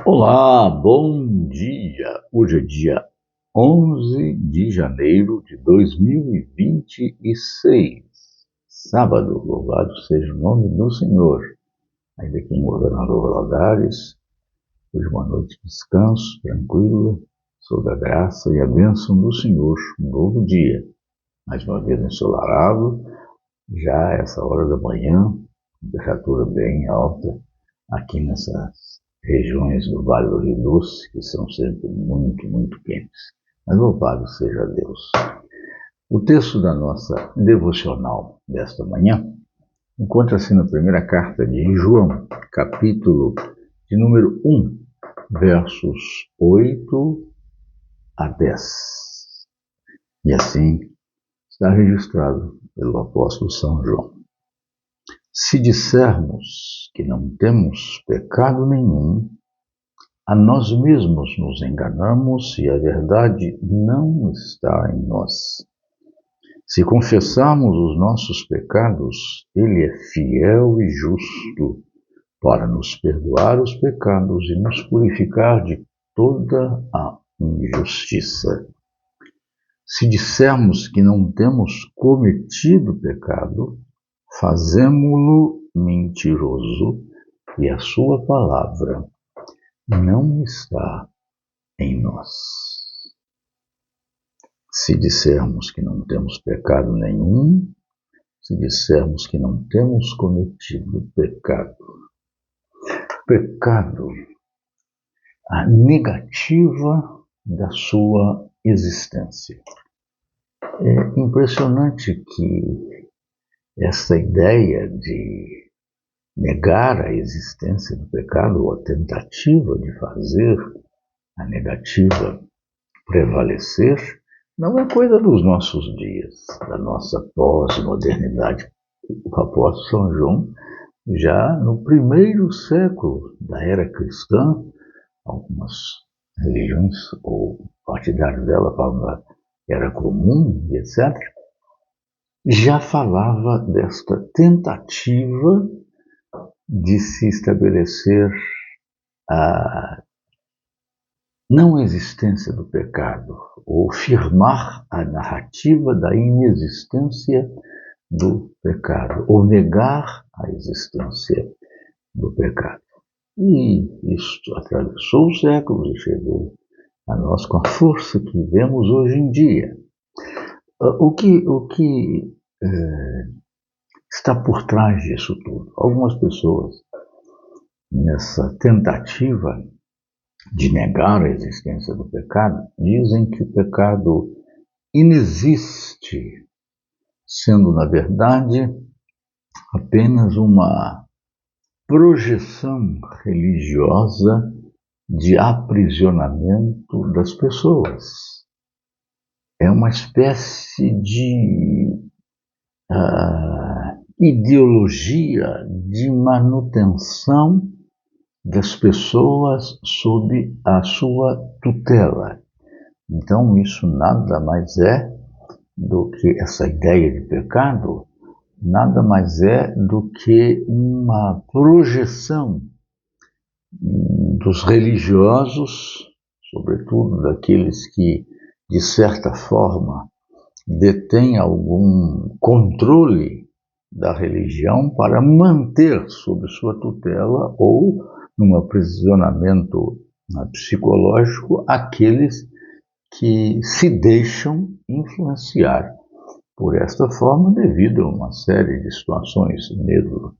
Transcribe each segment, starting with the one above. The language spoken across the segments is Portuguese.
Olá, bom dia! Hoje é dia 11 de janeiro de 2026, sábado. Louvado seja o nome do Senhor. Ainda aqui em Governador Valadares, hoje uma noite de descanso, tranquila, sob a graça e a bênção do Senhor. Um novo dia, mais uma vez ensolarado, já essa hora da manhã, temperatura bem alta aqui nessas regiões do Vale do Rio Doce, que são sempre muito quentes. Mas louvado seja Deus. O texto da nossa devocional desta manhã encontra-se na primeira carta de João, capítulo de número 1, versos 8 a 10. E assim está registrado pelo apóstolo São João. Se dissermos que não temos pecado nenhum, a nós mesmos nos enganamos e a verdade não está em nós. Se confessarmos os nossos pecados, Ele é fiel e justo para nos perdoar os pecados e nos purificar de toda a injustiça. Se dissermos que não temos cometido pecado, fazemo-lo mentiroso e a sua palavra não está em nós. Se dissermos que não temos pecado nenhum, se dissermos que não temos cometido pecado. Pecado, a negativa da sua existência. É impressionante que essa ideia de negar a existência do pecado, ou a tentativa de fazer a negativa prevalecer, não é coisa dos nossos dias, da nossa pós-modernidade. O apóstolo São João, já no primeiro século da era cristã, algumas religiões ou partidários dela falam da era comum, etc., já falava desta tentativa de se estabelecer a não existência do pecado, ou firmar a narrativa da inexistência do pecado, ou negar a existência do pecado. E isto atravessou os séculos e chegou a nós com a força que vemos hoje em dia. O que está por trás disso tudo? Algumas pessoas, nessa tentativa de negar a existência do pecado, dizem que o pecado inexiste, sendo, na verdade, apenas uma projeção religiosa de aprisionamento das pessoas. É uma espécie de ideologia de manutenção das pessoas sob a sua tutela. Então, isso nada mais é do que essa ideia de pecado, nada mais é do que uma projeção dos religiosos, sobretudo daqueles que, de certa forma, detêm algum controle da religião para manter sob sua tutela ou num aprisionamento psicológico aqueles que se deixam influenciar por esta forma devido a uma série de situações, medo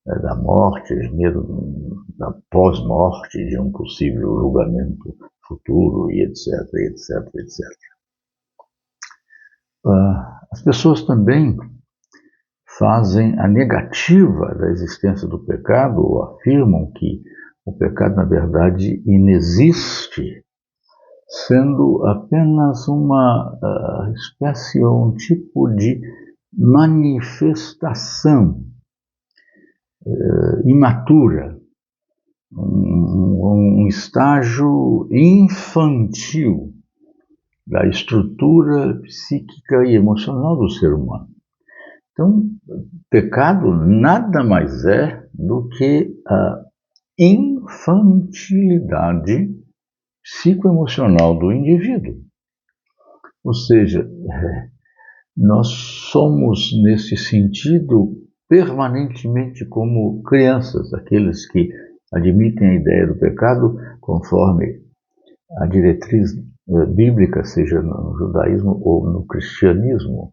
da morte, medo da pós-morte, de um possível julgamento futuro e etc. As pessoas também fazem a negativa da existência do pecado, ou afirmam que o pecado, na verdade, inexiste, sendo apenas uma espécie ou um tipo de manifestação imatura, um estágio infantil da estrutura psíquica e emocional do ser humano. Então, pecado nada mais é do que infantilidade psicoemocional do indivíduo. Ou seja, nós somos, nesse sentido, permanentemente como crianças, aqueles que admitem a ideia do pecado conforme a diretriz bíblica, seja no judaísmo ou no cristianismo,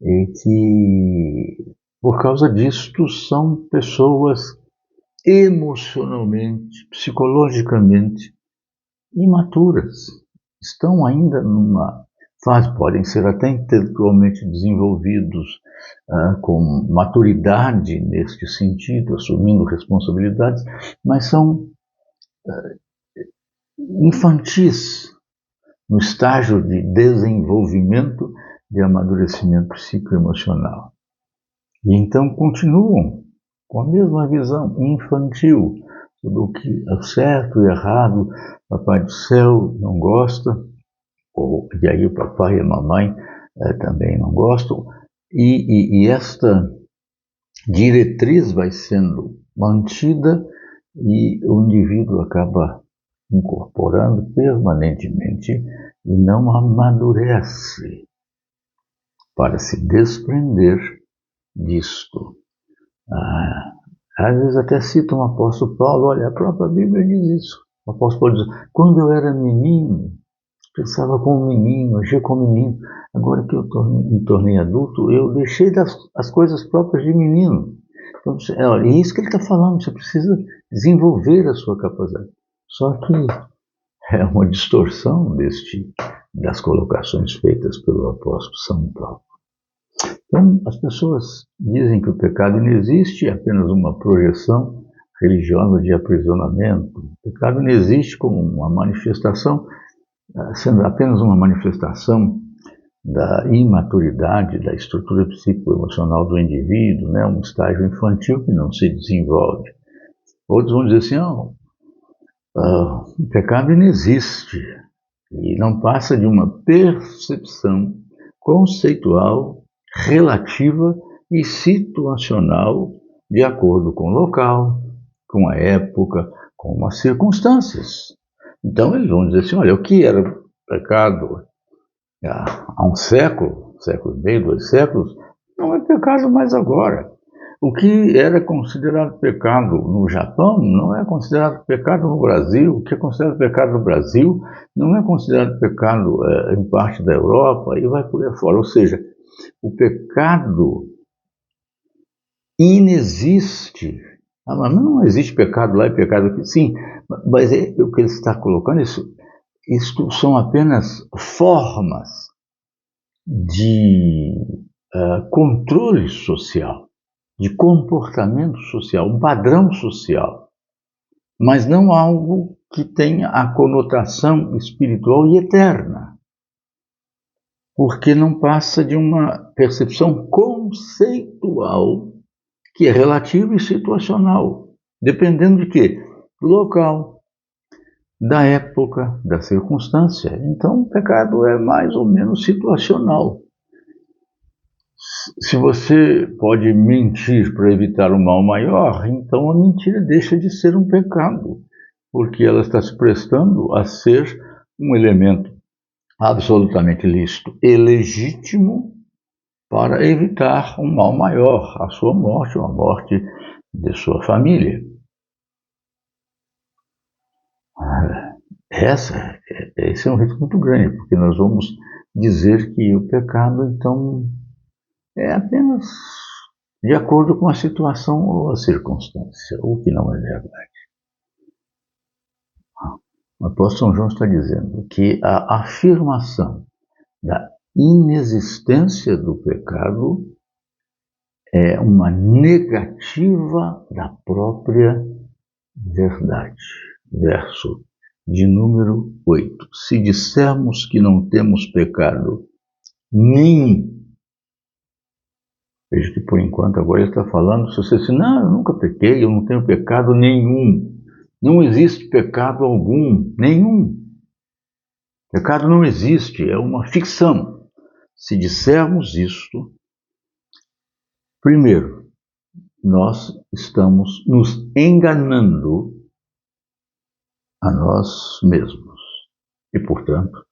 e que, por causa disto, são pessoas emocionalmente, psicologicamente imaturas. Estão ainda numa fase, podem ser até intelectualmente desenvolvidos, com maturidade neste sentido, assumindo responsabilidades, mas são infantis no estágio de desenvolvimento, de amadurecimento psicoemocional. E então continuam com a mesma visão infantil do que é certo e errado, Papai do Céu não gosta, e aí o papai e a mamãe também não gostam, e esta diretriz vai sendo mantida e o indivíduo acaba incorporando permanentemente e não amadurece para se desprender disto. Às vezes até cita um apóstolo Paulo, olha, a própria Bíblia diz isso. O apóstolo Paulo diz, quando eu era menino, pensava como menino, agia como menino. Agora que eu me tornei adulto, eu deixei as coisas próprias de menino. Então, é isso que ele está falando, você precisa desenvolver a sua capacidade. Só que é uma distorção das colocações feitas pelo apóstolo São Paulo. Então, as pessoas dizem que o pecado não existe, é apenas uma projeção religiosa de aprisionamento. O pecado não existe como uma manifestação, sendo apenas uma manifestação da imaturidade, da estrutura psicoemocional do indivíduo, né? Um estágio infantil que não se desenvolve. Outros vão dizer assim, o pecado não existe e não passa de uma percepção conceitual, relativa e situacional de acordo com o local, com a época, com as circunstâncias. Então eles vão dizer assim, olha, o que era pecado há um século e meio, 2 séculos, não é pecado mais agora. O que era considerado pecado no Japão não é considerado pecado no Brasil. O que é considerado pecado no Brasil não é considerado pecado em parte da Europa e vai por aí fora. Ou seja, o pecado inexiste. Mas não existe pecado lá e pecado aqui. Sim, mas o que ele está colocando, isto são apenas formas de controle social, de comportamento social, um padrão social, mas não algo que tenha a conotação espiritual e eterna, porque não passa de uma percepção conceitual que é relativa e situacional, dependendo de quê? Do local, da época, da circunstância. Então, o pecado é mais ou menos situacional. Se você pode mentir para evitar um mal maior, então a mentira deixa de ser um pecado, porque ela está se prestando a ser um elemento absolutamente lícito e legítimo para evitar um mal maior, a sua morte ou a morte de sua família. Esse é um risco muito grande, porque nós vamos dizer que o pecado, então, é apenas de acordo com a situação ou a circunstância, o que não é verdade. O apóstolo São João está dizendo que a afirmação da inexistência do pecado é uma negativa da própria verdade. Verso de número 8. Se dissermos que não temos pecado nenhum, veja que por enquanto agora ele está falando, se você diz, não, eu nunca pequei, eu não tenho pecado nenhum. Não existe pecado algum, nenhum. Pecado não existe, é uma ficção. Se dissermos isto, primeiro, nós estamos nos enganando a nós mesmos. E, portanto,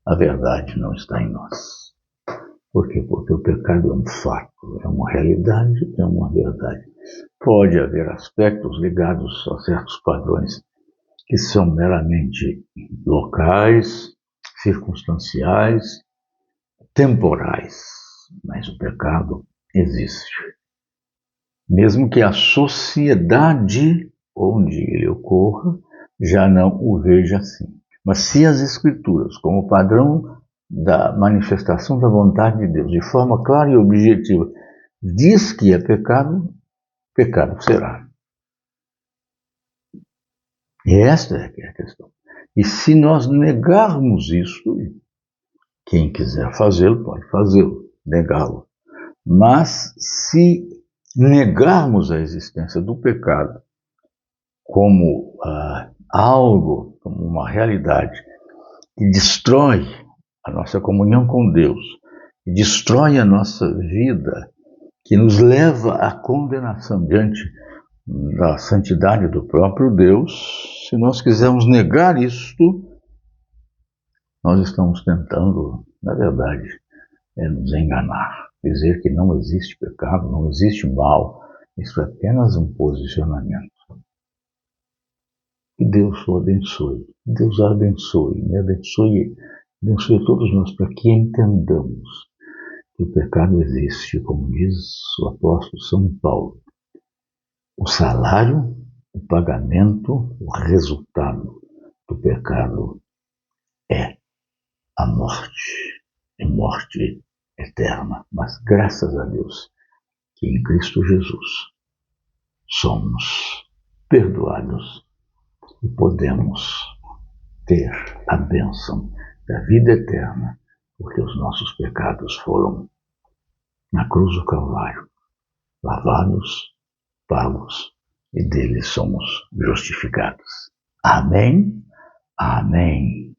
a verdade não está em nós. Por quê? Porque o pecado é um fato, é uma realidade, é uma verdade. Pode haver aspectos ligados a certos padrões que são meramente locais, circunstanciais, temporais, mas o pecado existe. Mesmo que a sociedade onde ele ocorra já não o veja assim. Mas se as Escrituras, como padrão da manifestação da vontade de Deus, de forma clara e objetiva, diz que é pecado, pecado será. E esta é a questão. E se nós negarmos isso, quem quiser fazê-lo, pode fazê-lo, negá-lo. Mas se negarmos a existência do pecado como algo, como uma realidade que destrói a nossa comunhão com Deus, que destrói a nossa vida, que nos leva à condenação diante da santidade do próprio Deus, se nós quisermos negar isto, nós estamos tentando, na verdade, nos enganar. Dizer que não existe pecado, não existe mal, isso é apenas um posicionamento. Que Deus o abençoe, Deus a abençoe, me abençoe todos nós, para que entendamos que o pecado existe, como diz o apóstolo São Paulo. O salário, o pagamento, o resultado do pecado é a morte, morte eterna. Mas graças a Deus que em Cristo Jesus somos perdoados e podemos ter a bênção da vida eterna, porque os nossos pecados foram na cruz do Calvário lavados, pagos, e deles somos justificados. Amém? Amém.